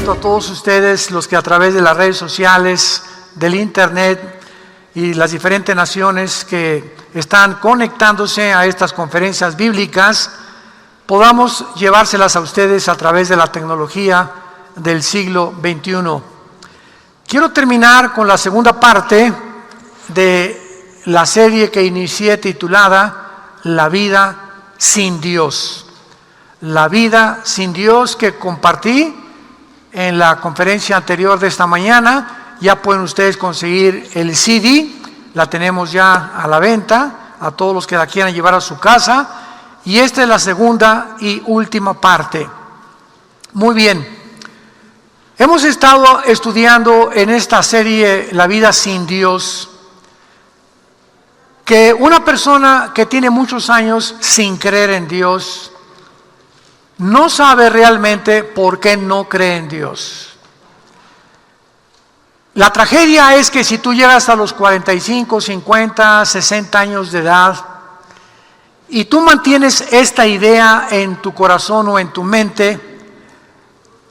abierto a todos ustedes, los que a través de las redes sociales, del internet y las diferentes naciones que están conectándose a estas conferencias bíblicas, podamos llevárselas a ustedes a través de la tecnología del siglo XXI. Quiero terminar con la segunda parte de la serie que inicié titulada La vida sin Dios. La vida sin Dios, que compartí en la conferencia anterior de esta mañana. Ya pueden ustedes conseguir el CD, la tenemos ya a la venta, a todos los que la quieran llevar a su casa. Y esta es la segunda y última parte. Muy bien, hemos estado estudiando en esta serie La vida sin Dios, que una persona que tiene muchos años sin creer en Dios, no sabe realmente por qué no cree en Dios. La tragedia es que si tú llegas a los 45, 50, 60 años de edad y tú mantienes esta idea en tu corazón o en tu mente,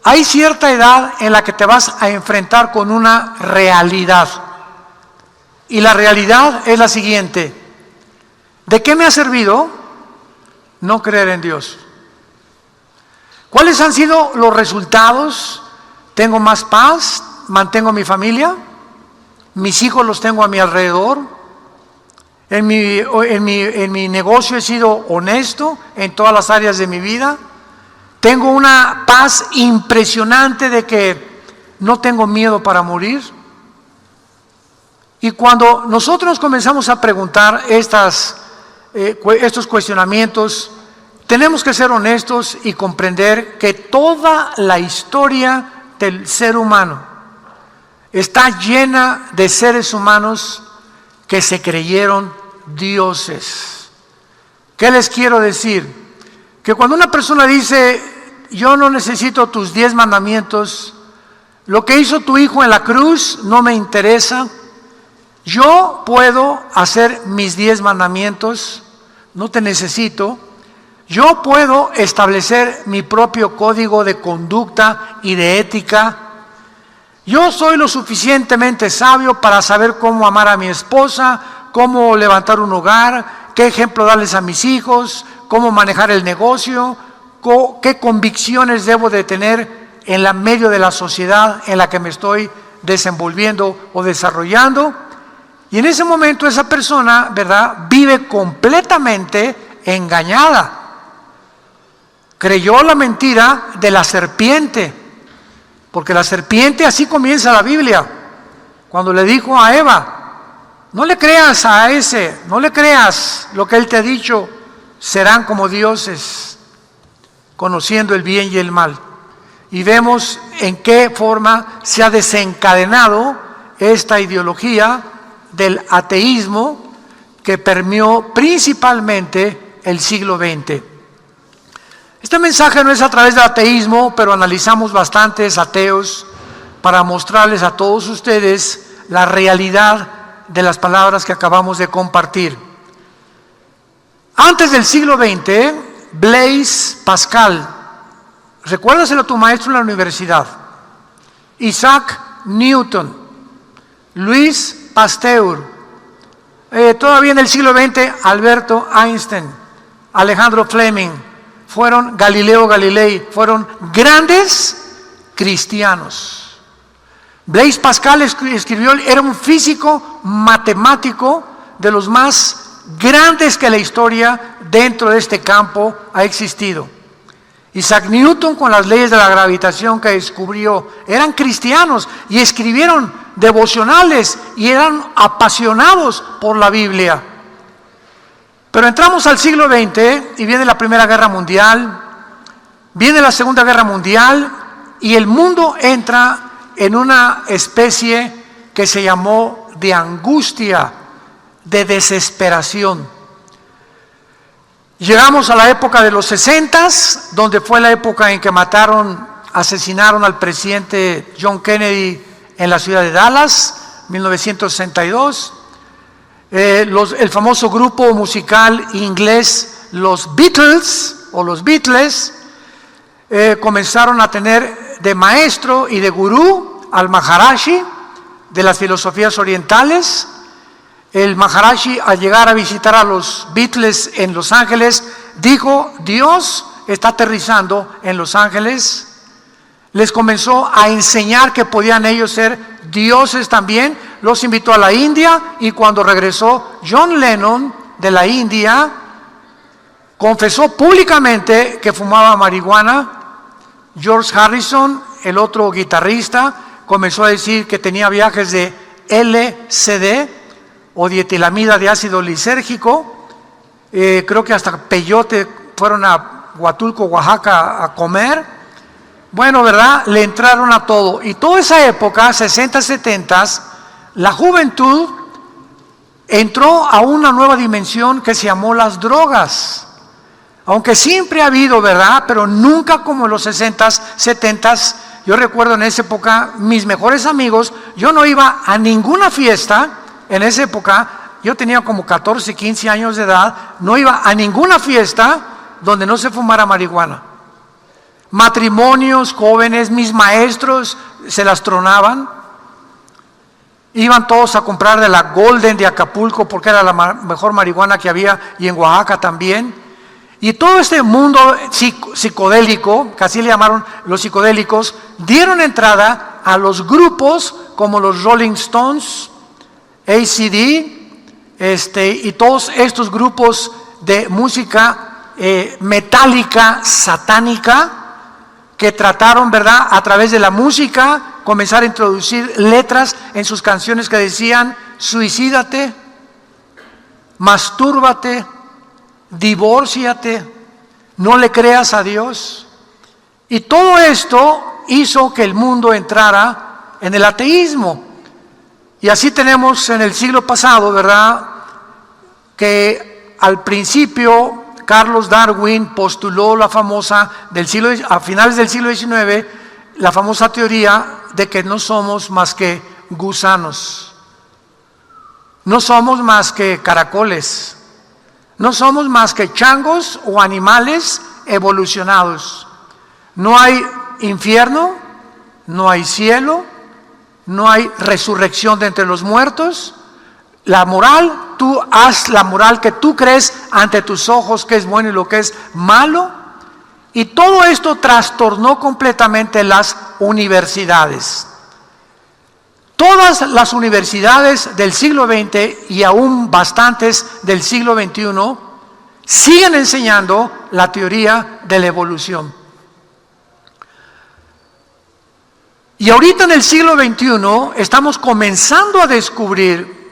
hay cierta edad en la que te vas a enfrentar con una realidad. Y la realidad es la siguiente: ¿de qué me ha servido no creer en Dios? ¿Cuáles han sido los resultados? ¿Tengo más paz? ¿Mantengo mi familia? ¿Mis hijos los tengo a mi alrededor? ¿En mi negocio he sido honesto en todas las áreas de mi vida? ¿Tengo una paz impresionante de que no tengo miedo para morir? Y cuando nosotros comenzamos a preguntar estos cuestionamientos, tenemos que ser honestos y comprender que toda la historia del ser humano está llena de seres humanos que se creyeron dioses. ¿Qué les quiero decir? Que cuando una persona dice, yo no necesito tus 10 mandamientos, lo que hizo tu hijo en la cruz no me interesa, yo puedo hacer mis 10 mandamientos, no te necesito. Yo puedo establecer mi propio código de conducta y de ética. Yo soy lo suficientemente sabio para saber cómo amar a mi esposa, cómo levantar un hogar, qué ejemplo darles a mis hijos, cómo manejar el negocio, qué convicciones debo de tener en la medio de la sociedad en la que me estoy desenvolviendo o desarrollando. Y en ese momento esa persona, ¿verdad?, vive completamente engañada. Creyó la mentira de la serpiente, porque la serpiente, así comienza la Biblia, cuando le dijo a Eva, no le creas a ese, no le creas lo que él te ha dicho, serán como dioses, conociendo el bien y el mal. Y vemos en qué forma se ha desencadenado esta ideología del ateísmo que permeó principalmente el siglo XX. Este mensaje no es a través del ateísmo, pero analizamos bastantes ateos para mostrarles a todos ustedes la realidad de las palabras que acabamos de compartir. Antes del siglo XX, Blaise Pascal, recuérdaselo a tu maestro en la universidad, Isaac Newton, Louis Pasteur, todavía en el siglo XX, Alberto Einstein, Alejandro Fleming, fueron Galileo Galilei, fueron grandes cristianos. Blaise Pascal escribió, era un físico matemático de los más grandes que la historia dentro de este campo ha existido. Isaac Newton, con las leyes de la gravitación que descubrió, eran cristianos y escribieron devocionales y eran apasionados por la Biblia. Pero entramos al siglo XX y viene la Primera Guerra Mundial, viene la Segunda Guerra Mundial y el mundo entra en una especie que se llamó de angustia, de desesperación. Llegamos a la época de los 60s, donde fue la época en que asesinaron al presidente John Kennedy en la ciudad de Dallas, 1962. El famoso grupo musical inglés, los Beatles, comenzaron a tener de maestro y de gurú al Maharishi de las filosofías orientales. El Maharishi, al llegar a visitar a los Beatles en Los Ángeles, dijo: Dios está aterrizando en Los Ángeles. Les comenzó a enseñar que podían ellos ser dioses también. Los invitó a la India, y cuando regresó John Lennon de la India, confesó públicamente que fumaba marihuana. George Harrison, el otro guitarrista, comenzó a decir que tenía viajes de LSD o dietilamida de ácido lisérgico. Creo que hasta peyote fueron a Huatulco, Oaxaca, a comer. Bueno, ¿verdad? Le entraron a todo. Y toda esa época, 60, 70, la juventud entró a una nueva dimensión que se llamó las drogas. Aunque siempre ha habido, ¿verdad? Pero nunca como en los 60s, 70s. Yo recuerdo en esa época, mis mejores amigos, yo no iba a ninguna fiesta en esa época. Yo tenía como 14, 15 años de edad. No iba a ninguna fiesta donde no se fumara marihuana. Matrimonios, jóvenes, mis maestros se las tronaban. Iban todos a comprar de la Golden de Acapulco porque era la mejor marihuana que había, y en Oaxaca también. Y todo este mundo psicodélico, que así le llamaron los psicodélicos, dieron entrada a los grupos como los Rolling Stones, ACD, y todos estos grupos de música metálica, satánica, que trataron, ¿verdad?, a través de la música, comenzar a introducir letras en sus canciones que decían: suicídate, mastúrbate, divórciate, no le creas a Dios. Y todo esto hizo que el mundo entrara en el ateísmo. Y así tenemos en el siglo pasado, ¿verdad?, que al principio Carlos Darwin postuló la famosa, a finales del siglo XIX, la famosa teoría de que no somos más que gusanos, no somos más que caracoles, no somos más que changos o animales evolucionados. No hay infierno, no hay cielo, no hay resurrección de entre los muertos. La moral, tú haz la moral que tú crees ante tus ojos que es bueno y lo que es malo. Y todo esto trastornó completamente las universidades. Todas las universidades del siglo XX y aún bastantes del siglo XXI siguen enseñando la teoría de la evolución. Y ahorita en el siglo XXI estamos comenzando a descubrir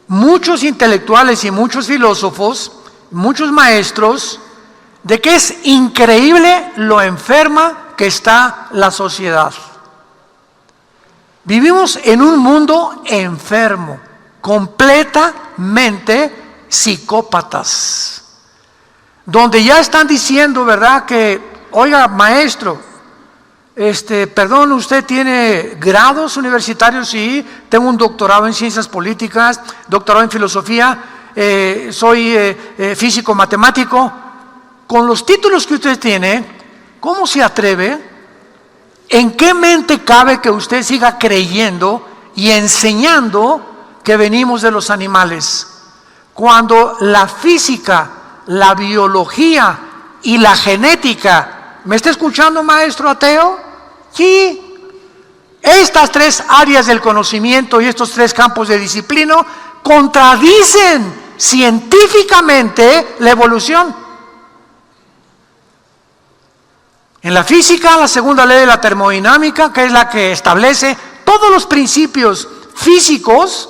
muchos intelectuales y muchos filósofos, muchos maestros, de que es increíble lo enferma que está la sociedad. Vivimos en un mundo enfermo, completamente psicópatas, donde ya están diciendo, ¿verdad?, que, oiga, maestro, perdón, ¿usted tiene grados universitarios? Sí, tengo un doctorado en ciencias políticas, doctorado en filosofía, soy físico matemático. Con los títulos que usted tiene, ¿cómo se atreve? ¿En qué mente cabe que usted siga creyendo y enseñando que venimos de los animales, cuando la física, la biología y la genética? ¿Me está escuchando, maestro ateo? Sí. Estas tres áreas del conocimiento y estos tres campos de disciplina contradicen científicamente la evolución. En la física, la segunda ley de la termodinámica, que es la que establece todos los principios físicos,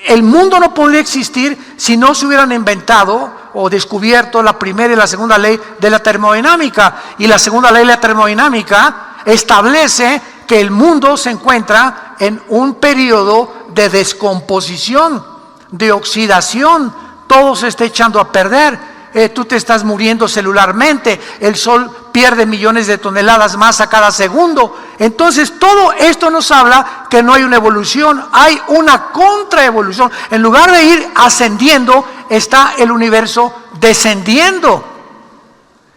el mundo no podría existir si no se hubieran inventado o descubierto la primera y la segunda ley de la termodinámica. Y la segunda ley de la termodinámica establece que el mundo se encuentra en un periodo de descomposición, de oxidación, todo se está echando a perder. Tú te estás muriendo celularmente, el sol pierde millones de toneladas más a cada segundo. Entonces todo esto nos habla que no hay una evolución, hay una contraevolución. En lugar de ir ascendiendo, está el universo descendiendo.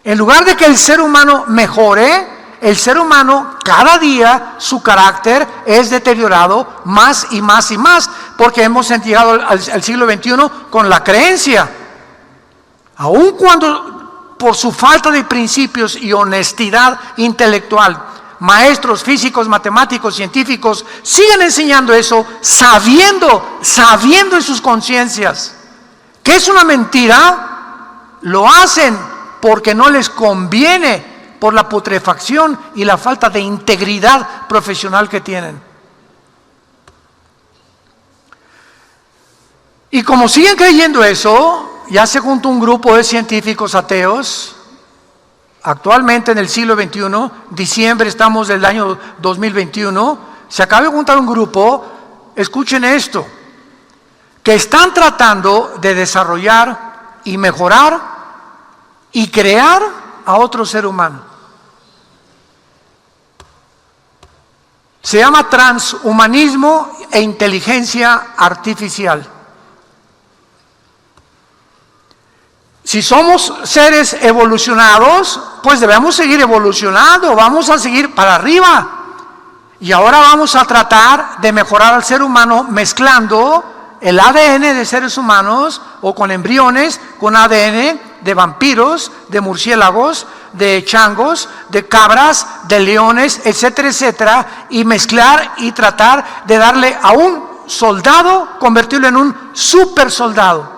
En lugar de que el ser humano mejore, el ser humano cada día su carácter es deteriorado más y más y más, porque hemos llegado al siglo XXI con la creencia. Aun cuando por su falta de principios y honestidad intelectual, maestros físicos, matemáticos, científicos siguen enseñando eso, sabiendo en sus conciencias que es una mentira, lo hacen porque no les conviene por la putrefacción y la falta de integridad profesional que tienen. Y como siguen creyendo eso, ya se juntó un grupo de científicos ateos. Actualmente en el siglo XXI, diciembre estamos del año 2021, se acaba de juntar un grupo, escuchen esto, que están tratando de desarrollar y mejorar y crear a otro ser humano. Se llama transhumanismo e inteligencia artificial. Si somos seres evolucionados, pues debemos seguir evolucionando, vamos a seguir para arriba. Y ahora vamos a tratar de mejorar al ser humano mezclando el ADN de seres humanos o con embriones, con ADN de vampiros, de murciélagos, de changos, de cabras, de leones, etcétera, etcétera, y mezclar y tratar de darle a un soldado, convertirlo en un super soldado.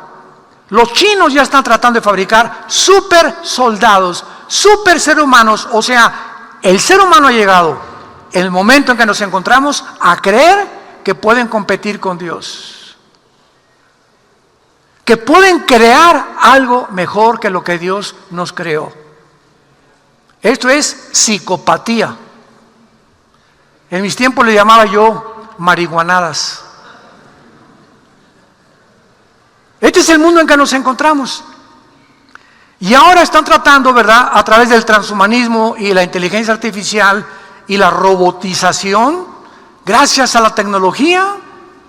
Los chinos ya están tratando de fabricar super soldados, super seres humanos. O sea, el ser humano ha llegado, en el momento en que nos encontramos, a creer que pueden competir con Dios, que pueden crear algo mejor que lo que Dios nos creó. Esto es psicopatía. En mis tiempos le llamaba yo marihuanadas. Este es el mundo en que nos encontramos. Y ahora están tratando, ¿verdad?, a través del transhumanismo y la inteligencia artificial y la robotización, gracias a la tecnología,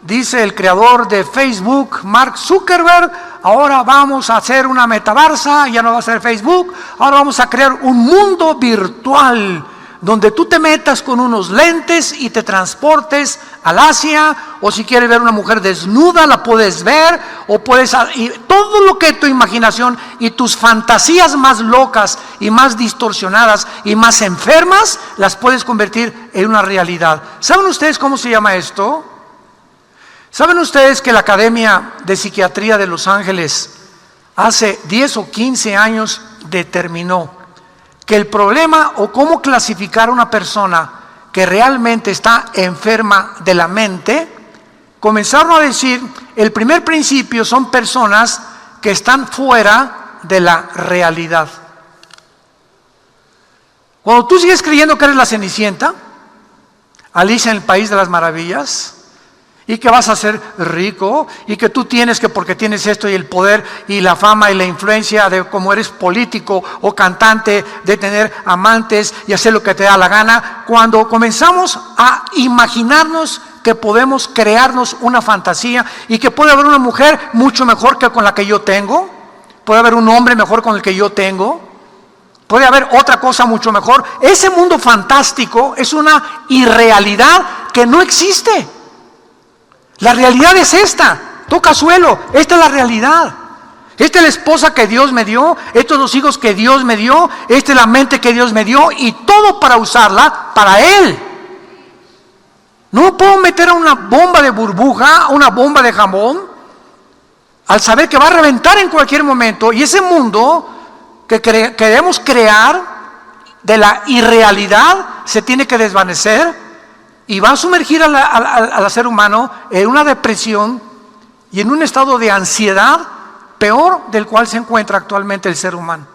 dice el creador de Facebook, Mark Zuckerberg, ahora vamos a hacer una metaversa, ya no va a ser Facebook, ahora vamos a crear un mundo virtual donde tú te metas con unos lentes y te transportes al Asia, o si quieres ver una mujer desnuda la puedes ver, o puedes, y todo lo que tu imaginación y tus fantasías más locas y más distorsionadas y más enfermas las puedes convertir en una realidad. ¿Saben ustedes cómo se llama esto? ¿Saben ustedes que la Academia de Psiquiatría de Los Ángeles hace 10 o 15 años determinó que el problema o cómo clasificar a una persona que realmente está enferma de la mente? Comenzaron a decir, el primer principio son personas que están fuera de la realidad. Cuando tú sigues creyendo que eres la Cenicienta, Alicia en el País de las Maravillas, y que vas a ser rico, y que tú tienes que, porque tienes esto y el poder y la fama y la influencia de como eres político o cantante, de tener amantes y hacer lo que te da la gana, cuando comenzamos a imaginarnos que podemos crearnos una fantasía y que puede haber una mujer mucho mejor que con la que yo tengo, puede haber un hombre mejor con el que yo tengo, puede haber otra cosa mucho mejor. Ese mundo fantástico es una irrealidad que no existe. La realidad es esta, toca suelo, esta es la realidad. Esta es la esposa que Dios me dio, estos son los hijos que Dios me dio, esta es la mente que Dios me dio, y todo para usarla para Él. No puedo meter a una bomba de burbuja, a una bomba de jamón, al saber que va a reventar en cualquier momento, y ese mundo que queremos crear de la irrealidad se tiene que desvanecer. Y va a sumergir al ser humano en una depresión y en un estado de ansiedad peor del cual se encuentra actualmente el ser humano.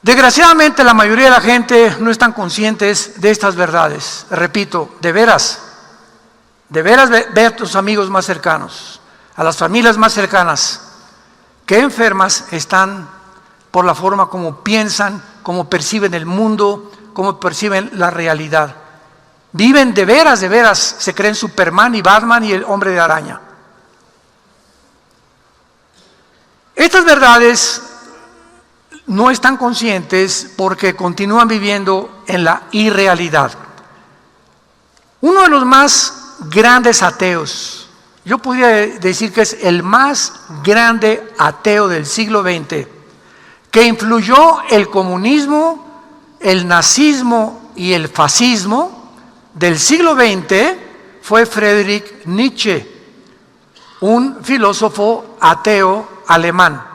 Desgraciadamente la mayoría de la gente no están conscientes de estas verdades. Repito, de veras ve a tus amigos más cercanos, a las familias más cercanas, que enfermas están por la forma como piensan, como perciben el mundo, como perciben la realidad. Viven de veras, se creen Superman y Batman y el hombre de araña. Estas verdades no están conscientes porque continúan viviendo en la irrealidad. Uno de los más grandes ateos, yo podría decir que es el más grande ateo del siglo XX, que influyó el comunismo, el nazismo y el fascismo del siglo XX, fue Friedrich Nietzsche, un filósofo ateo alemán.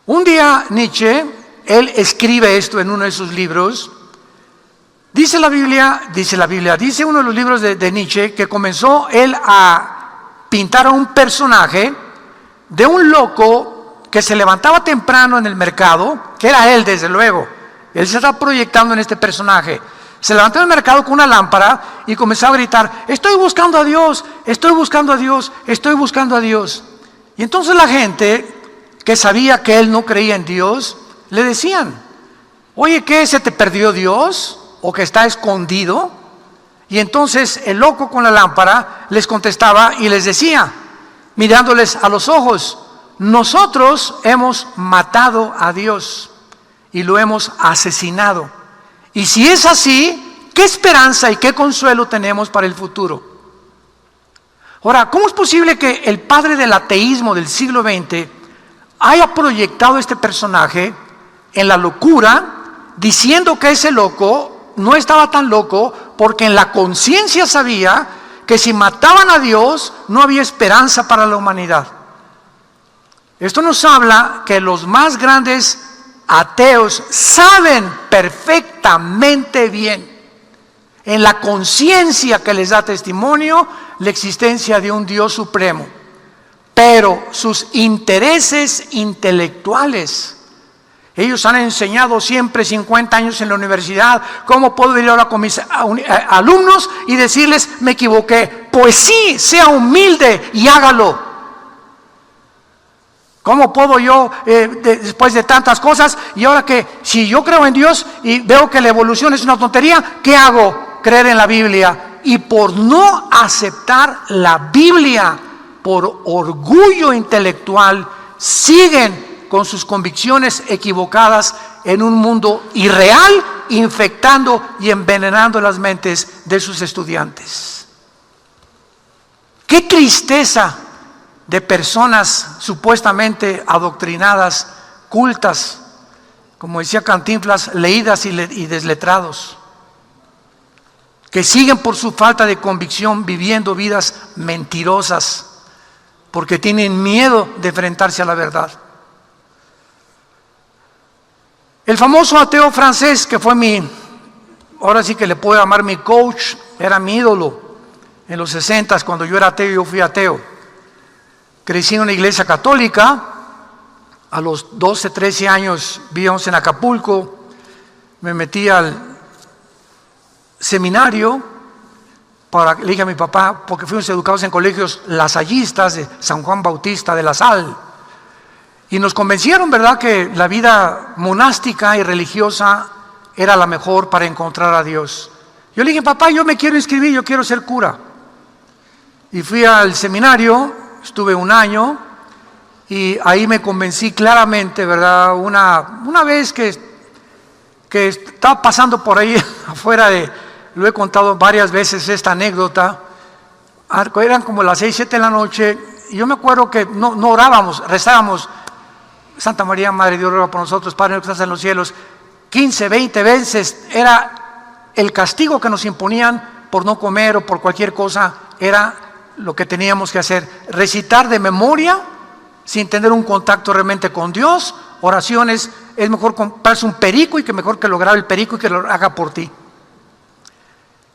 Un día Nietzsche, él escribe esto en uno de sus libros. Dice uno de los libros de Nietzsche que comenzó él a pintar a un personaje de un loco que se levantaba temprano en el mercado, que era él desde luego. Él se está proyectando en este personaje. Se levantó en el mercado con una lámpara y comenzó a gritar: estoy buscando a Dios, estoy buscando a Dios, estoy buscando a Dios. Y entonces la gente que sabía que él no creía en Dios, le decían: oye, ¿qué? ¿Se te perdió Dios? ¿O que está escondido? Y entonces el loco con la lámpara les contestaba y les decía, mirándoles a los ojos: nosotros hemos matado a Dios y lo hemos asesinado. Y si es así, ¿qué esperanza y qué consuelo tenemos para el futuro? Ahora, ¿cómo es posible que el padre del ateísmo del siglo XX haya proyectado este personaje en la locura, diciendo que ese loco no estaba tan loco porque en la conciencia sabía que si mataban a Dios no había esperanza para la humanidad? Esto nos habla que los más grandes ateos saben perfectamente bien, en la conciencia que les da testimonio, la existencia de un Dios supremo. Pero sus intereses intelectuales, ellos han enseñado siempre 50 años en la universidad. ¿Cómo puedo ir ahora con mis alumnos y decirles: me equivoqué? Pues sí, sea humilde y hágalo. ¿Cómo puedo yo, después de tantas cosas, y ahora que si yo creo en Dios y veo que la evolución es una tontería, ¿qué hago? Creer en la Biblia. Y por no aceptar la Biblia, por orgullo intelectual, siguen con sus convicciones equivocadas en un mundo irreal, infectando y envenenando las mentes de sus estudiantes. ¡Qué tristeza de personas supuestamente adoctrinadas, cultas, como decía Cantinflas, leídas y desletrados, que siguen por su falta de convicción viviendo vidas mentirosas, porque tienen miedo de enfrentarse a la verdad. El famoso ateo francés, que fue ahora sí que le puedo llamar mi coach, era mi ídolo en los 60, cuando yo era ateo, yo fui ateo. Crecí en una iglesia católica, a los 12, 13 años vivíamos en Acapulco, me metí al seminario, le dije a mi papá, porque fuimos educados en colegios lasallistas de San Juan Bautista de la Sal, y nos convencieron, ¿verdad?, que la vida monástica y religiosa era la mejor para encontrar a Dios. Yo le dije: papá, yo me quiero inscribir, yo quiero ser cura. Y fui al seminario, estuve un año, y ahí me convencí claramente, ¿verdad? Una vez que estaba pasando por ahí afuera lo he contado varias veces esta anécdota, eran como las 6, 7 de la noche, y yo me acuerdo que no orábamos, rezábamos: Santa María, Madre de Dios, ruega por nosotros, Padre nuestro que estás en los cielos. 15, 20 veces era el castigo que nos imponían por no comer o por cualquier cosa, era lo que teníamos que hacer: recitar de memoria, sin tener un contacto realmente con Dios, oraciones. Es mejor comprarse un perico, y que mejor que lo grabe el perico y que lo haga por ti.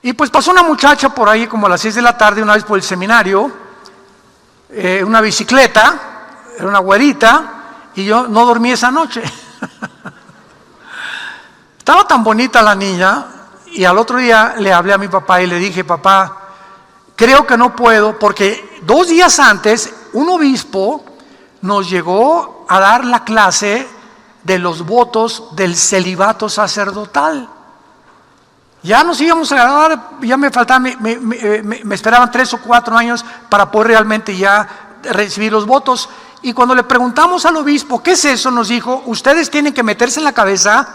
Y pues pasó una muchacha por ahí como a las 6 de la tarde, una vez por el seminario, una bicicleta, era una güerita, y yo no dormí esa noche. Estaba tan bonita la niña, y al otro día le hablé a mi papá y le dije: papá, creo que no puedo, porque 2 días antes un obispo nos llegó a dar la clase de los votos del celibato sacerdotal. Ya nos íbamos a graduar, ya me faltaban, me esperaban 3 o 4 años para poder realmente ya recibir los votos. Y cuando le preguntamos al obispo, ¿qué es eso?, nos dijo, ustedes tienen que meterse en la cabeza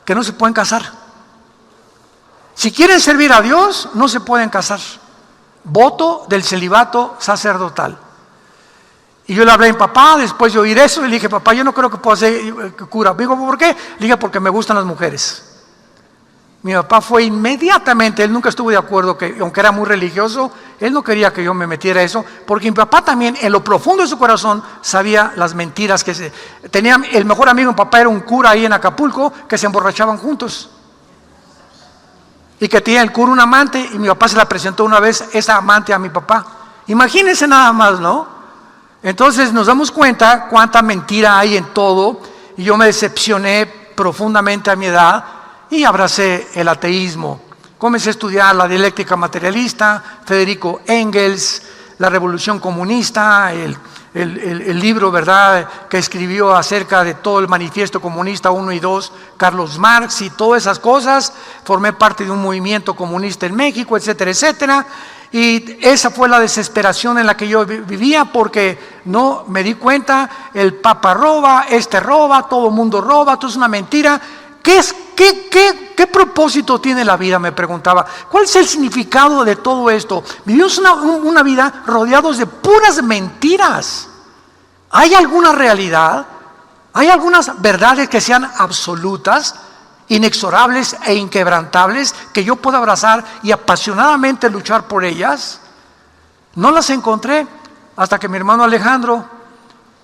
que no se pueden casar. Si quieren servir a Dios, no se pueden casar. Voto del celibato sacerdotal. Y yo le hablé a mi papá después de oír eso y le dije, papá, yo no creo que pueda ser cura. Me dijo, ¿por qué? Le dije, porque me gustan las mujeres. Mi papá fue inmediatamente, él nunca estuvo de acuerdo, que aunque era muy religioso, él no quería que yo me metiera eso, porque mi papá también, en lo profundo de su corazón, sabía las mentiras que tenía. El mejor amigo de mi papá era un cura ahí en Acapulco, que se emborrachaban juntos. Y que tenía el cura un amante, y mi papá se la presentó una vez, esa amante, a mi papá. Imagínense nada más, ¿no? Entonces nos damos cuenta cuánta mentira hay en todo, y yo me decepcioné profundamente a mi edad, y abracé el ateísmo. Comencé a estudiar la dialéctica materialista, Federico Engels, la revolución comunista, el libro, ¿verdad?, que escribió acerca de todo el manifiesto comunista 1 y 2, Carlos Marx, y todas esas cosas. Formé parte de un movimiento comunista en México, etcétera, etcétera. Y esa fue la desesperación en la que yo vivía, porque no me di cuenta, el Papa roba, roba, todo el mundo roba, todo es una mentira. ¿Qué propósito tiene la vida?, me preguntaba. ¿Cuál es el significado de todo esto? Vivimos una vida rodeados de puras mentiras. ¿Hay alguna realidad? ¿Hay algunas verdades que sean absolutas, inexorables e inquebrantables, que yo pueda abrazar y apasionadamente luchar por ellas? No las encontré hasta que mi hermano Alejandro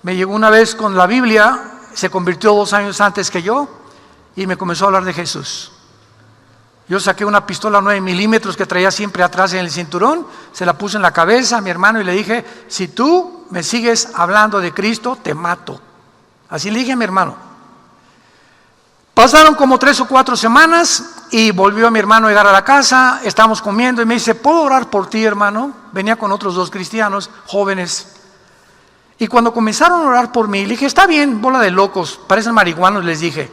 me llegó una vez con la Biblia. Se convirtió 2 años antes que yo y me comenzó a hablar de Jesús. Yo saqué una pistola 9 milímetros que traía siempre atrás en el cinturón, se la puse en la cabeza a mi hermano y le dije, si tú me sigues hablando de Cristo, te mato. Así le dije a mi hermano. Pasaron como 3 o 4 semanas y volvió mi hermano a llegar a la casa, estábamos comiendo y me dice, ¿puedo orar por ti, hermano? Venía con otros 2 cristianos jóvenes. Y cuando comenzaron a orar por mí, le dije, está bien, bola de locos, parecen marihuanos, les dije.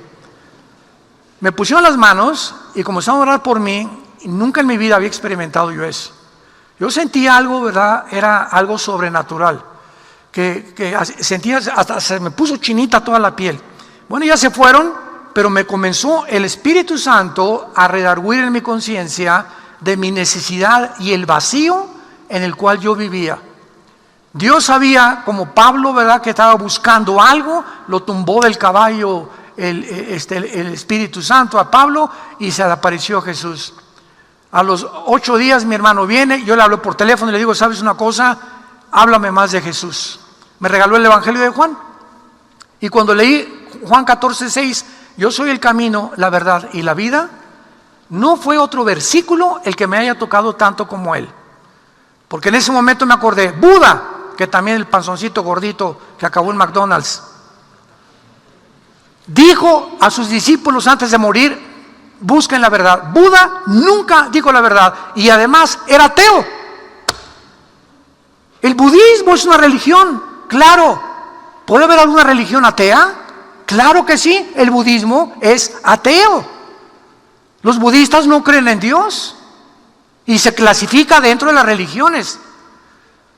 Me pusieron las manos y comenzaron a orar por mí, y nunca en mi vida había experimentado yo eso. Yo sentía algo, ¿verdad? Era algo sobrenatural, que sentía, hasta se me puso chinita toda la piel. Bueno, ya se fueron, pero me comenzó el Espíritu Santo a redarguir en mi conciencia de mi necesidad y el vacío en el cual yo vivía. Dios sabía, como Pablo, ¿verdad?, que estaba buscando algo, lo tumbó del caballo el Espíritu Santo a Pablo y se le apareció Jesús. A los 8 días mi hermano viene, yo le hablo por teléfono y le digo, ¿sabes una cosa? Háblame más de Jesús. Me regaló el Evangelio de Juan. Y cuando leí Juan 14:6, yo soy el camino, la verdad y la vida, no fue otro versículo el que me haya tocado tanto como él. Porque en ese momento me acordé, Buda, que también el panzoncito gordito que acabó en McDonald's, dijo a sus discípulos antes de morir, busquen la verdad. Buda nunca dijo la verdad y además era ateo. El budismo es una religión, claro. ¿Puede haber alguna religión atea? Claro que sí, el budismo es ateo. Los budistas no creen en Dios y se clasifica dentro de las religiones.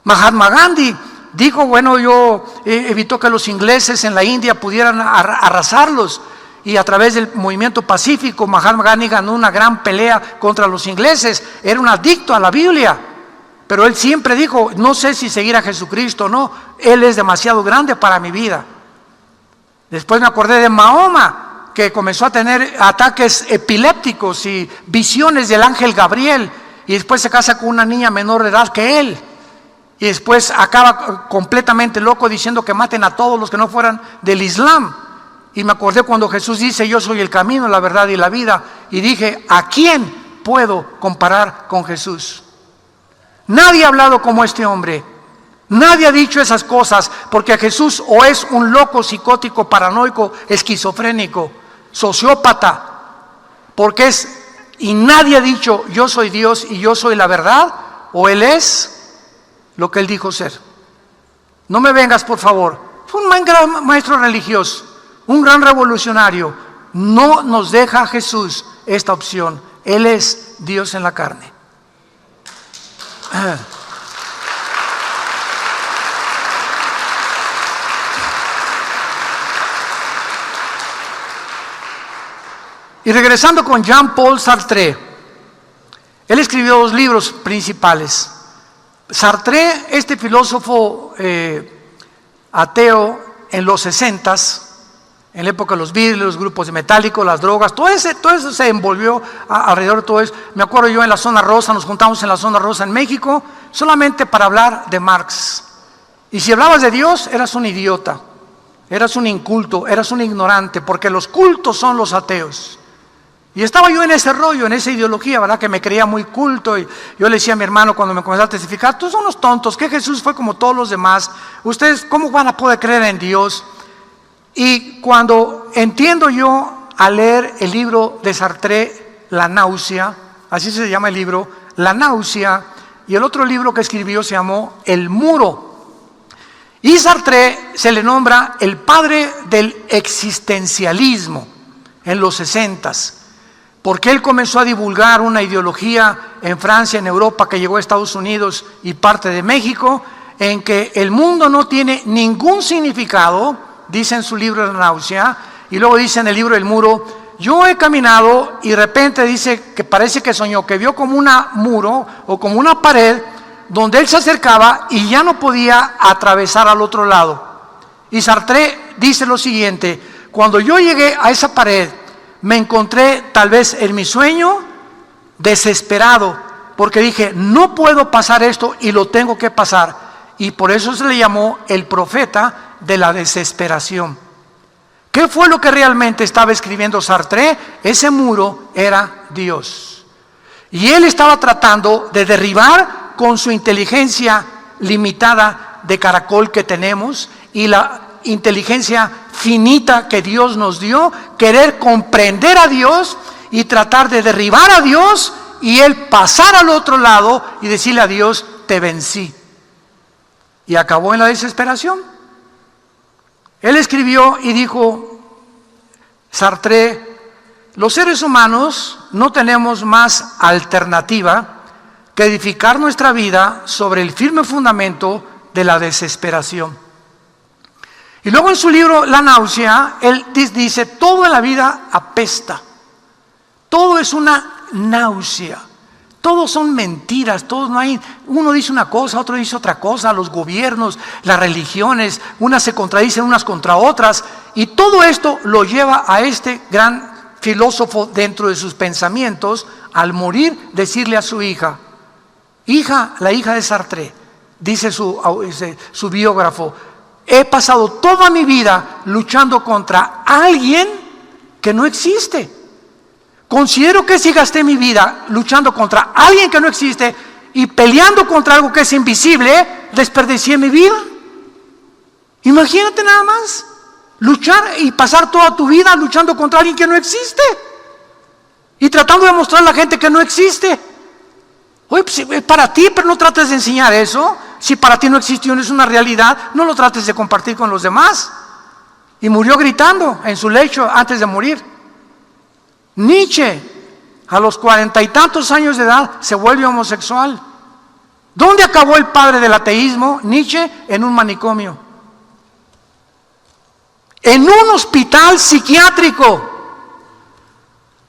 Mahatma Gandhi dijo, bueno, yo evitó que los ingleses en la India pudieran arrasarlos, y a través del movimiento pacífico Mahatma Gandhi ganó una gran pelea contra los ingleses. Era un adicto a la Biblia, pero él siempre dijo, no sé si seguir a Jesucristo o no, Él es demasiado grande para mi vida. Después me acordé de Mahoma, que comenzó a tener ataques epilépticos y visiones del ángel Gabriel, y después se casa con una niña menor de edad que él. Y después acaba completamente loco diciendo que maten a todos los que no fueran del Islam. Y me acordé cuando Jesús dice, yo soy el camino, la verdad y la vida. Y dije, ¿a quién puedo comparar con Jesús? Nadie ha hablado como este hombre. Nadie ha dicho esas cosas, porque Jesús o es un loco, psicótico, paranoico, esquizofrénico, sociópata, porque y nadie ha dicho, yo soy Dios y yo soy la verdad, o Él es lo que Él dijo ser. No me vengas, por favor. Fue un gran maestro religioso, un gran revolucionario. No nos deja Jesús esta opción. Él es Dios en la carne. Y regresando con Jean-Paul Sartre, él escribió 2 libros principales. Sartre, este filósofo ateo en los 60s, en la época de los Beatles, los grupos de Metallica, las drogas, todo eso se envolvió alrededor de todo eso. Me acuerdo yo en la Zona Rosa, nos juntamos en la Zona Rosa en México, solamente para hablar de Marx. Y si hablabas de Dios, eras un idiota, eras un inculto, eras un ignorante, porque los cultos son los ateos. Y estaba yo en ese rollo, en esa ideología, ¿verdad? Que me creía muy culto, y yo le decía a mi hermano cuando me comenzó a testificar: tú son unos tontos, que Jesús fue como todos los demás, ustedes ¿cómo van a poder creer en Dios? Y cuando entiendo yo al leer el libro de Sartre, La náusea, así se llama el libro, La náusea, y el otro libro que escribió se llamó El muro. Y Sartre se le nombra el padre del existencialismo en los 60s, porque él comenzó a divulgar una ideología en Francia, en Europa, que llegó a Estados Unidos y parte de México, en que el mundo no tiene ningún significado, dice en su libro La náusea, y luego dice en el libro El muro: yo he caminado y de repente dice que parece que soñó, que vio como un muro o como una pared donde él se acercaba y ya no podía atravesar al otro lado. Y Sartre dice lo siguiente: cuando yo llegué a esa pared, me encontré tal vez en mi sueño desesperado, porque dije, no puedo pasar esto y lo tengo que pasar. Y por eso se le llamó el profeta de la desesperación. ¿Qué fue lo que realmente estaba escribiendo Sartre? Ese muro era Dios. Y él estaba tratando de derribar con su inteligencia limitada de caracol que tenemos y la inteligencia finita que Dios nos dio, querer comprender a Dios y tratar de derribar a Dios y él pasar al otro lado y decirle a Dios: te vencí. Y acabó en la desesperación. Él escribió y dijo, Sartre: los seres humanos no tenemos más alternativa que edificar nuestra vida sobre el firme fundamento de la desesperación. Y luego en su libro La náusea, él dice: todo en la vida apesta, todo es una náusea, todos son mentiras, todos no hay, uno dice una cosa, otro dice otra cosa, los gobiernos, las religiones, unas se contradicen unas contra otras, y todo esto lo lleva a este gran filósofo dentro de sus pensamientos, al morir, decirle a su hija, la hija de Sartre, dice su biógrafo: he pasado toda mi vida luchando contra alguien que no existe. Considero que si gasté mi vida luchando contra alguien que no existe y peleando contra algo que es invisible, desperdicié mi vida. Imagínate nada más, luchar y pasar toda tu vida luchando contra alguien que no existe y tratando de mostrar a la gente que no existe. Oye, pues es para ti, pero no trates de enseñar eso. Si para ti no existió, no es una realidad, no lo trates de compartir con los demás. Y murió gritando en su lecho antes de morir. Nietzsche, a los 40 y tantos años de edad, se vuelve homosexual. ¿Dónde acabó el padre del ateísmo? Nietzsche, en un manicomio, en un hospital psiquiátrico,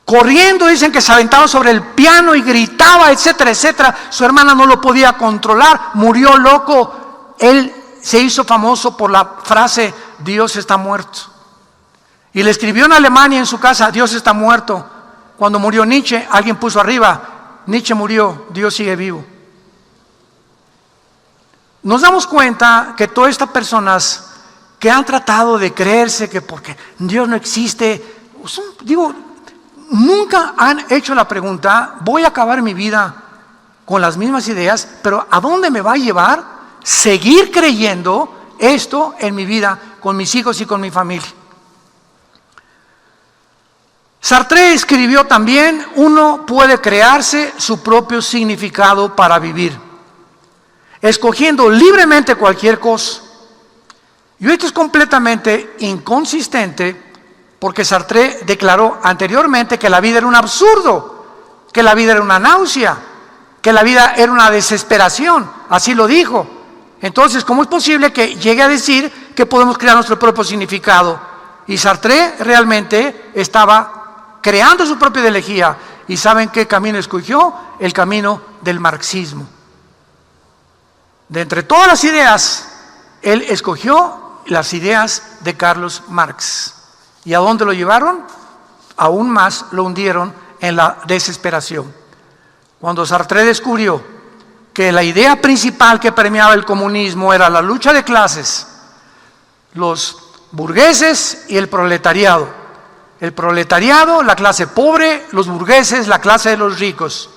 corriendo. Dicen que se aventaba sobre el piano y gritaba, etcétera, etcétera. Su hermana no lo podía controlar, murió loco. Él se hizo famoso por la frase: Dios está muerto. Y le escribió en Alemania, en su casa: Dios está muerto. Cuando murió Nietzsche, alguien puso arriba: Nietzsche murió, Dios sigue vivo. Nos damos cuenta que todas estas personas que han tratado de creerse que porque Dios no existe, nunca han hecho la pregunta: voy a acabar mi vida con las mismas ideas, pero ¿a dónde me va a llevar seguir creyendo esto en mi vida, con mis hijos y con mi familia? Sartre escribió también: uno puede crearse su propio significado para vivir, escogiendo libremente cualquier cosa. Y esto es completamente inconsistente, porque Sartre declaró anteriormente que la vida era un absurdo, que la vida era una náusea, que la vida era una desesperación. Así lo dijo. Entonces, ¿cómo es posible que llegue a decir que podemos crear nuestro propio significado? Y Sartre realmente estaba creando su propia ideología. ¿Y saben qué camino escogió? El camino del marxismo. De entre todas las ideas, él escogió las ideas de Carlos Marx. ¿Y a dónde lo llevaron? Aún más lo hundieron en la desesperación. Cuando Sartre descubrió que la idea principal que permeaba el comunismo era la lucha de clases, los burgueses y el proletariado. El proletariado, la clase pobre; los burgueses, la clase de los ricos.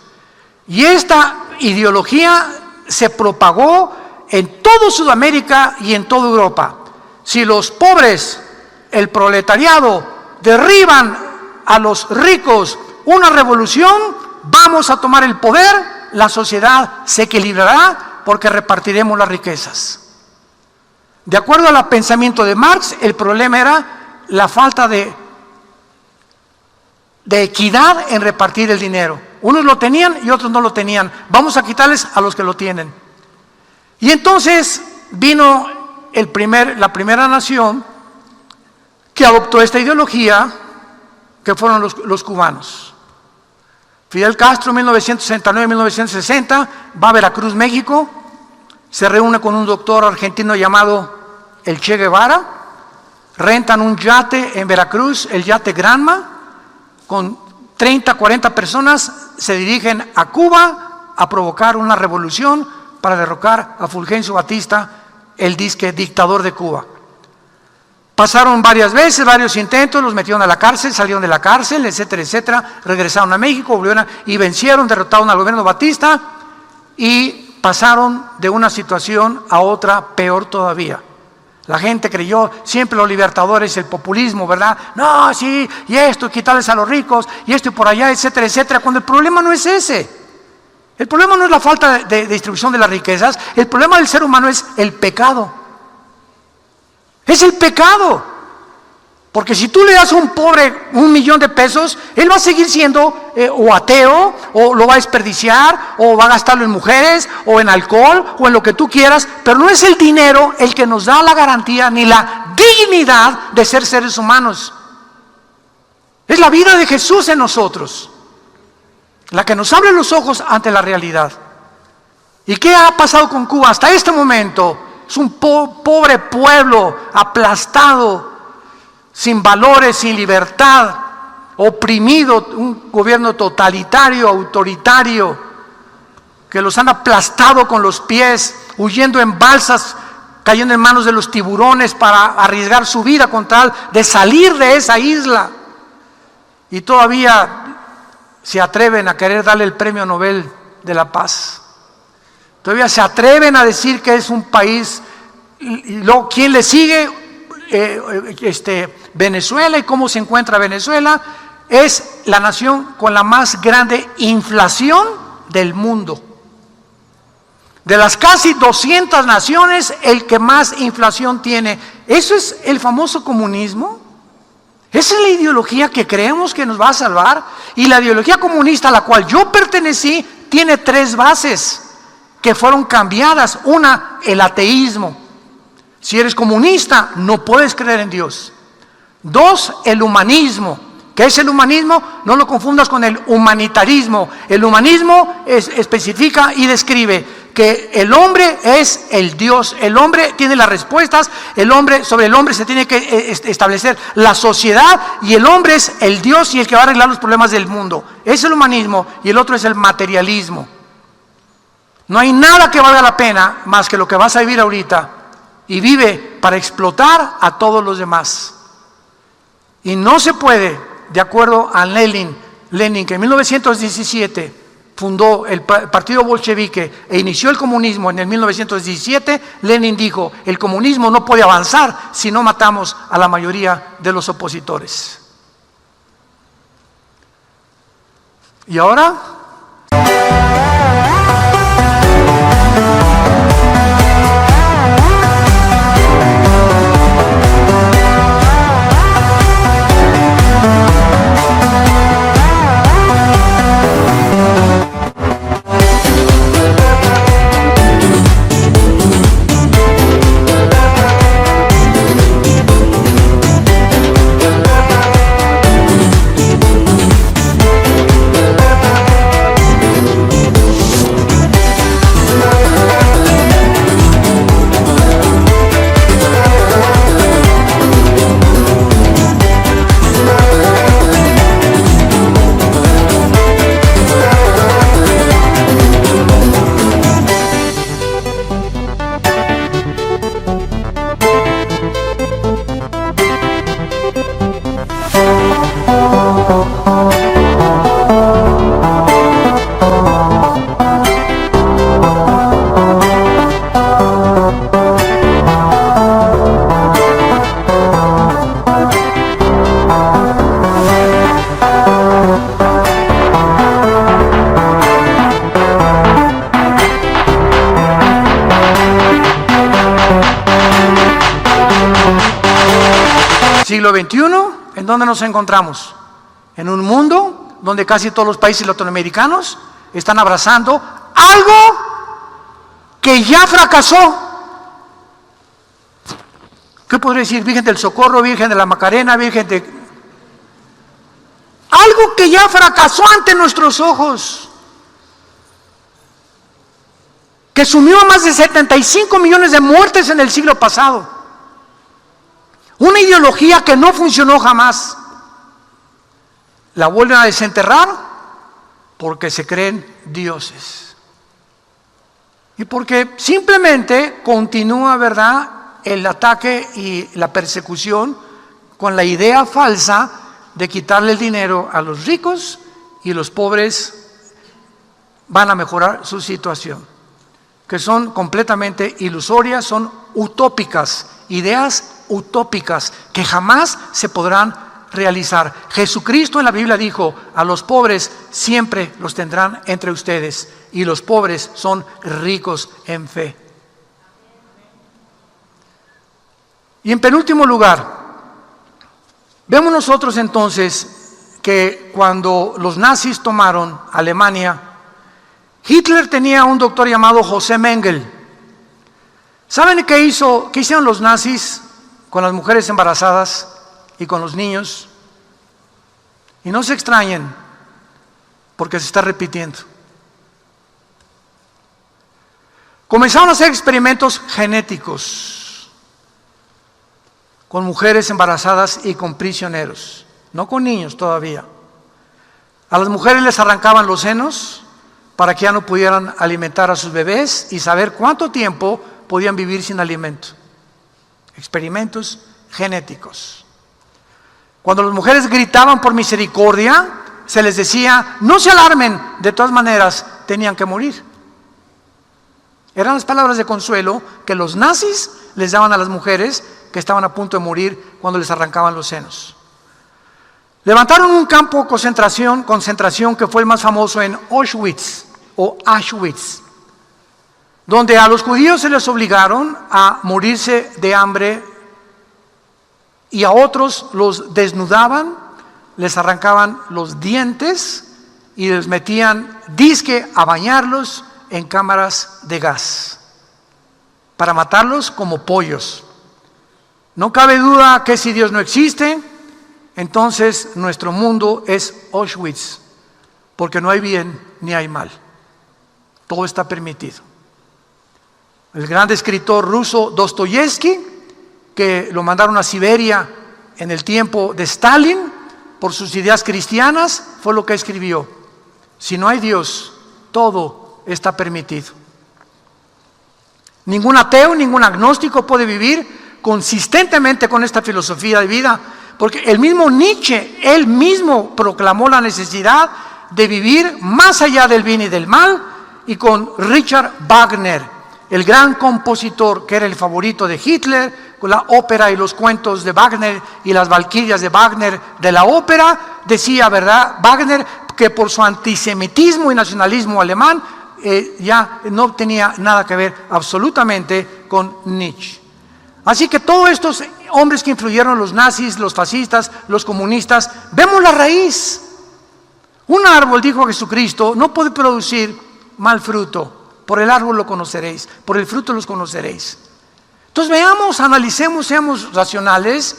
Y esta ideología se propagó en toda Sudamérica y en toda Europa. Si los pobres, el proletariado, derriban a los ricos, una revolución, vamos a tomar el poder, la sociedad se equilibrará porque repartiremos las riquezas. De acuerdo al pensamiento de Marx, el problema era la falta de equidad en repartir el dinero. Unos lo tenían y otros no lo tenían. Vamos a quitarles a los que lo tienen. Y entonces vino la primera nación que adoptó esta ideología, que fueron los cubanos. Fidel Castro, 1969-1960, va a Veracruz, México, se reúne con un doctor argentino llamado el Che Guevara, rentan un yate en Veracruz, el yate Granma, con 30, 40 personas, se dirigen a Cuba a provocar una revolución para derrocar a Fulgencio Batista, el disque dictador de Cuba. Pasaron varias veces, varios intentos, los metieron a la cárcel, salieron de la cárcel, etcétera, etcétera, regresaron a México, volvieron y vencieron, derrotaron al gobierno Batista y pasaron de una situación a otra peor todavía. La gente creyó, siempre los libertadores, el populismo, ¿verdad? No, sí, y esto, quitarles a los ricos, y esto y por allá, etcétera, etcétera, cuando el problema no es ese. El problema no es la falta de distribución de las riquezas, el problema del ser humano es el pecado. Es el pecado. Porque si tú le das a un pobre $1,000,000 de pesos, él va a seguir siendo o ateo, o lo va a desperdiciar, o va a gastarlo en mujeres, o en alcohol, o en lo que tú quieras, pero no es el dinero el que nos da la garantía ni la dignidad de ser seres humanos. Es la vida de Jesús en nosotros, la que nos abre los ojos ante la realidad. ¿Y qué ha pasado con Cuba hasta este momento? Es un pobre pueblo aplastado, sin valores, sin libertad, oprimido, un gobierno totalitario, autoritario, que los han aplastado con los pies, huyendo en balsas, cayendo en manos de los tiburones para arriesgar su vida con tal de salir de esa isla. Y todavía se atreven a querer darle el premio Nobel de la Paz. Todavía se atreven a decir que es un país. Y luego, ¿quién le sigue? Venezuela. ¿Y cómo se encuentra Venezuela? Es la nación con la más grande inflación del mundo. De las casi 200 naciones, el que más inflación tiene. ¿Eso es el famoso comunismo? Esa es la ideología que creemos que nos va a salvar. Y la ideología comunista a la cual yo pertenecí tiene 3 bases que fueron cambiadas. Una, el ateísmo. Si eres comunista, no puedes creer en Dios. 2, el humanismo. ¿Qué es el humanismo? No lo confundas con el humanitarismo. El humanismo especifica y describe que el hombre es el Dios. El hombre tiene las respuestas. Sobre el hombre se tiene que establecer la sociedad, y el hombre es el Dios y el que va a arreglar los problemas del mundo. Es el humanismo. Y el otro es el materialismo. No hay nada que valga la pena más que lo que vas a vivir ahorita. Y vive para explotar a todos los demás. Y no se puede, de acuerdo a Lenin, que en 1917 fundó el partido bolchevique e inició el comunismo en el 1917, Lenin dijo: el comunismo no puede avanzar si no matamos a la mayoría de los opositores. ¿Y ahora? Siglo XXI, ¿en dónde nos encontramos? En un mundo donde casi todos los países latinoamericanos están abrazando algo que ya fracasó. ¿Qué podría decir? Virgen del Socorro, Virgen de la Macarena, Virgen de... Algo que ya fracasó ante nuestros ojos, que sumió a más de 75 millones de muertes en el siglo pasado. Una ideología que no funcionó jamás. La vuelven a desenterrar porque se creen dioses. Y porque simplemente continúa, ¿verdad?, el ataque y la persecución con la idea falsa de quitarle el dinero a los ricos y los pobres van a mejorar su situación, que son completamente ilusorias, son utópicas, ideas utópicas que jamás se podrán realizar. Jesucristo en la Biblia dijo: a los pobres siempre los tendrán entre ustedes, y los pobres son ricos en fe. Y en penúltimo lugar, vemos nosotros entonces que cuando los nazis tomaron Alemania, Hitler tenía un doctor llamado José Mengele. ¿Saben qué hicieron los nazis con las mujeres embarazadas y con los niños? Y no se extrañen, porque se está repitiendo. Comenzaron a hacer experimentos genéticos con mujeres embarazadas y con prisioneros, no con niños todavía. A las mujeres les arrancaban los senos para que ya no pudieran alimentar a sus bebés y saber cuánto tiempo podían vivir sin alimento. Experimentos genéticos. Cuando las mujeres gritaban por misericordia, se les decía: no se alarmen, de todas maneras tenían que morir. Eran las palabras de consuelo que los nazis les daban a las mujeres que estaban a punto de morir cuando les arrancaban los senos. Levantaron un campo de concentración que fue el más famoso en Auschwitz, donde a los judíos se les obligaron a morirse de hambre y a otros los desnudaban, les arrancaban los dientes y les metían disque a bañarlos en cámaras de gas para matarlos como pollos. No cabe duda que si Dios no existe, entonces nuestro mundo es Auschwitz, porque no hay bien ni hay mal. Todo está permitido. El gran escritor ruso Dostoyevsky, que lo mandaron a Siberia en el tiempo de Stalin por sus ideas cristianas, fue lo que escribió: si no hay Dios, todo está permitido. Ningún ateo, ningún agnóstico puede vivir consistentemente con esta filosofía de vida, porque el mismo Nietzsche, él mismo proclamó la necesidad de vivir más allá del bien y del mal, y con Richard Wagner, el gran compositor que era el favorito de Hitler, con la ópera y los cuentos de Wagner y las valquirias de Wagner de la ópera, decía, ¿verdad?, Wagner, que por su antisemitismo y nacionalismo alemán ya no tenía nada que ver absolutamente con Nietzsche. Así que todos estos hombres que influyeron, los nazis, los fascistas, los comunistas, vemos la raíz. Un árbol, dijo Jesucristo, no puede producir mal fruto. Por el árbol lo conoceréis, por el fruto los conoceréis. Entonces veamos, analicemos, seamos racionales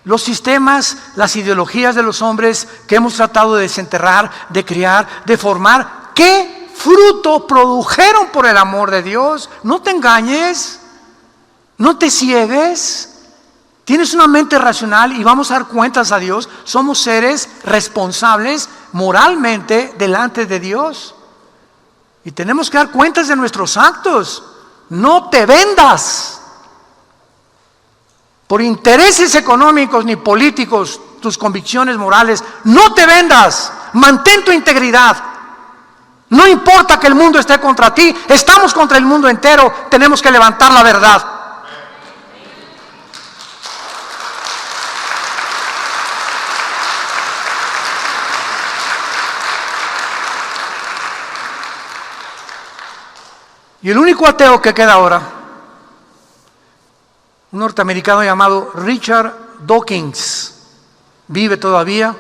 los sistemas, las ideologías de los hombres que hemos tratado de desenterrar, de criar, de formar. ¿Qué fruto produjeron por el amor de Dios? No te engañes, no te ciegues. Tienes una mente racional y vamos a dar cuentas a Dios. Somos seres responsables moralmente delante de Dios. Y tenemos que dar cuentas de nuestros actos. No te vendas por intereses económicos ni políticos tus convicciones morales. No te vendas. Mantén tu integridad. No importa que el mundo esté contra ti. Estamos contra el mundo entero. Tenemos que levantar la verdad. Y el único ateo que queda ahora, un norteamericano llamado Richard Dawkins, vive todavía.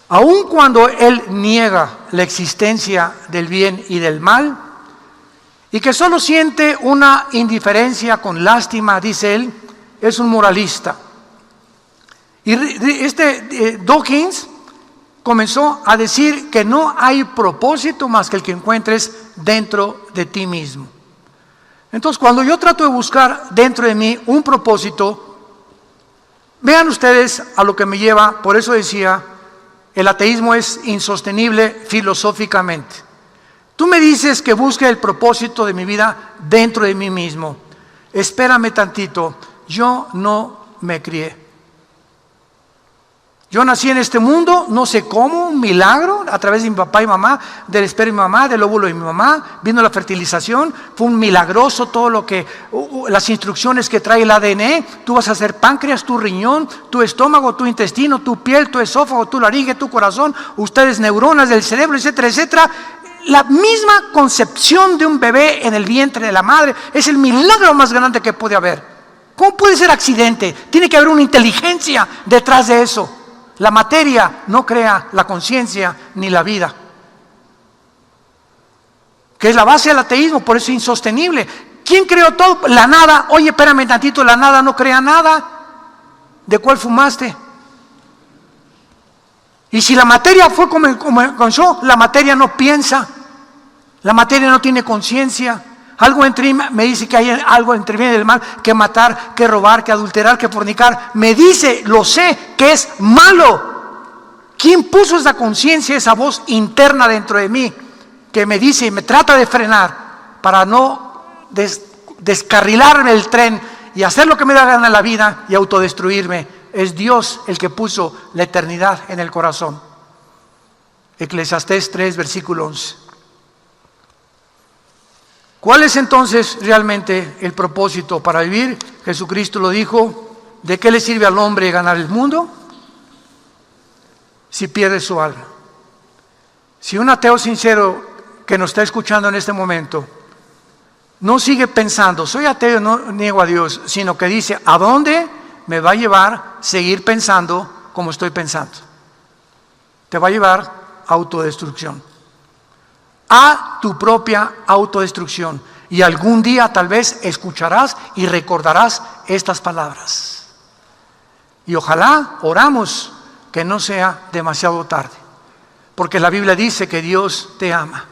Aun cuando él niega la existencia del bien y del mal, y que solo siente una indiferencia con lástima, dice él, es un moralista. Y Dawkins comenzó a decir que no hay propósito más que el que encuentres dentro de ti mismo. Entonces, cuando yo trato de buscar dentro de mí un propósito, vean ustedes a lo que me lleva. Por eso decía, el ateísmo es insostenible filosóficamente. Tú me dices que busque el propósito de mi vida dentro de mí mismo. Espérame tantito, yo no me crié. Yo nací en este mundo, no sé cómo, un milagro, a través de mi papá y mamá, del esperma de mi mamá, del óvulo de mi mamá, vino la fertilización, fue un milagroso todo lo que, las instrucciones que trae el ADN, tú vas a hacer páncreas, tu riñón, tu estómago, tu intestino, tu piel, tu esófago, tu laringe, tu corazón, ustedes neuronas del cerebro, etcétera, etcétera. La misma concepción de un bebé en el vientre de la madre es el milagro más grande que puede haber. ¿Cómo puede ser accidente? Tiene que haber una inteligencia detrás de eso. La materia no crea la conciencia ni la vida, que es la base del ateísmo, por eso es insostenible. ¿Quién creó todo? La nada. Oye, espérame tantito, la nada no crea nada. ¿De cuál fumaste? Y si la materia fue como comenzó, la materia no piensa, la materia no tiene conciencia. Algo entre mí me dice que hay algo entre bien y el mal, que matar, que robar, que adulterar, que fornicar. Me dice, lo sé, que es malo. ¿Quién puso esa conciencia, esa voz interna dentro de mí que me dice y me trata de frenar para no descarrilarme el tren y hacer lo que me da gana en la vida y autodestruirme? Es Dios el que puso la eternidad en el corazón. Eclesiastés 3, versículo 11. ¿Cuál es entonces realmente el propósito para vivir? Jesucristo lo dijo. ¿De qué le sirve al hombre ganar el mundo si pierde su alma? Si un ateo sincero que nos está escuchando en este momento no sigue pensando, soy ateo, no niego a Dios, sino que dice, ¿a dónde me va a llevar seguir pensando como estoy pensando? Te va a llevar a autodestrucción, a tu propia autodestrucción. Y algún día tal vez escucharás y recordarás estas palabras. Y ojalá oramos que no sea demasiado tarde, porque la Biblia dice que Dios te ama,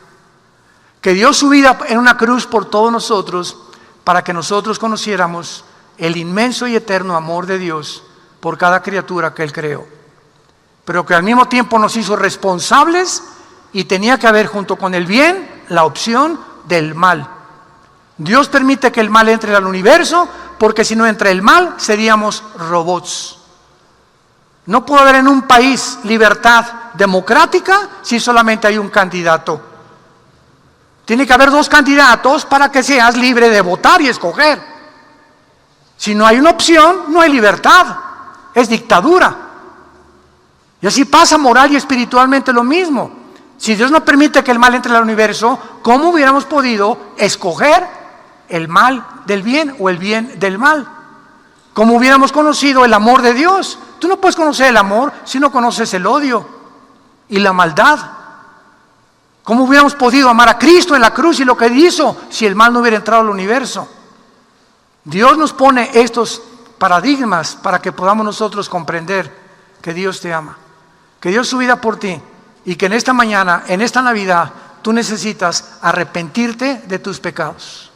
que dio su vida en una cruz por todos nosotros para que nosotros conociéramos el inmenso y eterno amor de Dios por cada criatura que Él creó, pero que al mismo tiempo nos hizo responsables y tenía que haber junto con el bien la opción del mal. Dios permite que el mal entre al universo porque si no entra el mal seríamos robots. No puede haber en un país libertad democrática si solamente hay un candidato. Tiene que haber dos candidatos para que seas libre de votar y escoger. Si no hay una opción, no hay libertad, es dictadura. Y así pasa moral y espiritualmente lo mismo. Si Dios no permite que el mal entre al universo, ¿cómo hubiéramos podido escoger el mal del bien o el bien del mal? ¿Cómo hubiéramos conocido el amor de Dios? Tú no puedes conocer el amor si no conoces el odio y la maldad. ¿Cómo hubiéramos podido amar a Cristo en la cruz y lo que hizo si el mal no hubiera entrado al universo? Dios nos pone estos paradigmas para que podamos nosotros comprender que Dios te ama, que dio su vida por ti y que en esta mañana, en esta Navidad, tú necesitas arrepentirte de tus pecados.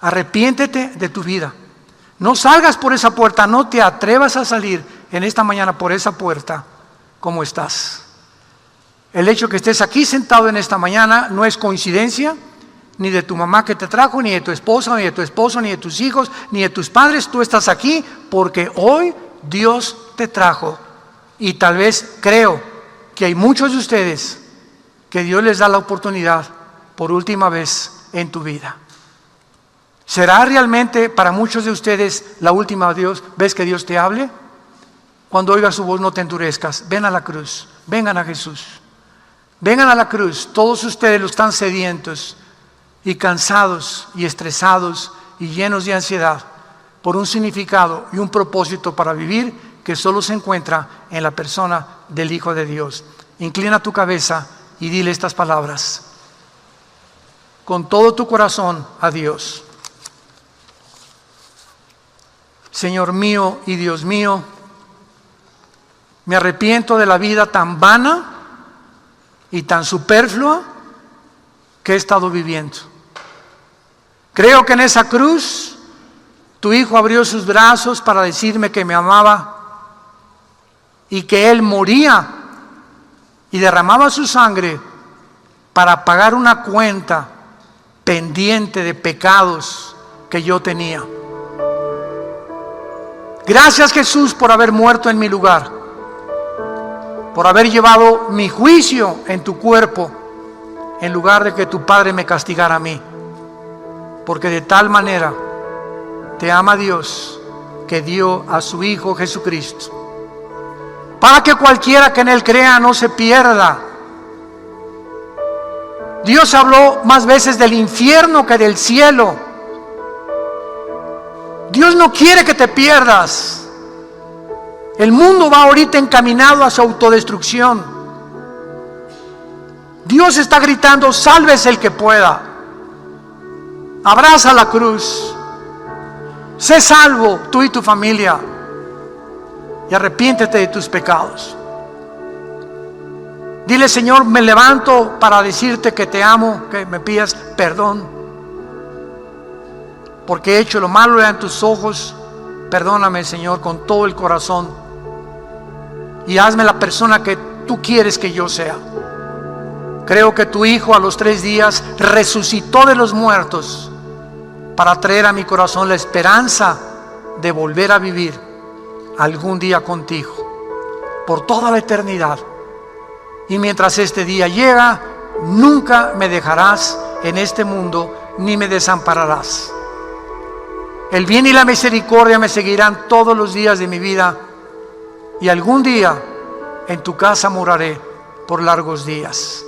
Arrepiéntete de tu vida. No salgas por esa puerta, no te atrevas a salir en esta mañana por esa puerta como estás. El hecho que estés aquí sentado en esta mañana no es coincidencia, ni de tu mamá que te trajo, ni de tu esposa, ni de tu esposo, ni de tus hijos, ni de tus padres. Tú estás aquí porque hoy Dios te trajo. Y tal vez creo que hay muchos de ustedes que Dios les da la oportunidad por última vez en tu vida. ¿Será realmente para muchos de ustedes la última vez que Dios te hable? Cuando oigas su voz no te endurezcas, ven a la cruz, vengan a Jesús. Vengan a la cruz, todos ustedes los que están sedientos, y cansados y estresados y llenos de ansiedad por un significado y un propósito para vivir que solo se encuentra en la persona del Hijo de Dios. Inclina tu cabeza y dile estas palabras con todo tu corazón a Dios. Señor mío y Dios mío, me arrepiento de la vida tan vana y tan superflua que he estado viviendo. Creo que en esa cruz tu Hijo abrió sus brazos para decirme que me amaba y que Él moría y derramaba su sangre para pagar una cuenta pendiente de pecados que yo tenía. Gracias, Jesús, por haber muerto en mi lugar, por haber llevado mi juicio en tu cuerpo en lugar de que tu Padre me castigara a mí, porque de tal manera te ama Dios que dio a su Hijo Jesucristo para que cualquiera que en Él crea no se pierda. Dios habló más veces del infierno que del cielo. Dios no quiere que te pierdas. El mundo va ahorita encaminado a su autodestrucción. Dios está gritando: sálvese el que pueda. Abraza la cruz. Sé salvo tú y tu familia. Y arrepiéntete de tus pecados. Dile: Señor, me levanto para decirte que te amo, que me pidas perdón, porque he hecho lo malo en tus ojos. Perdóname, Señor, con todo el corazón, y hazme la persona que tú quieres que yo sea. Creo que tu Hijo a los 3 días resucitó de los muertos para traer a mi corazón la esperanza de volver a vivir algún día contigo por toda la eternidad. Y mientras este día llega, nunca me dejarás en este mundo ni me desampararás. El bien y la misericordia me seguirán todos los días de mi vida, y algún día en tu casa moraré por largos días.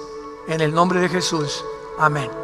En el nombre de Jesús, amén.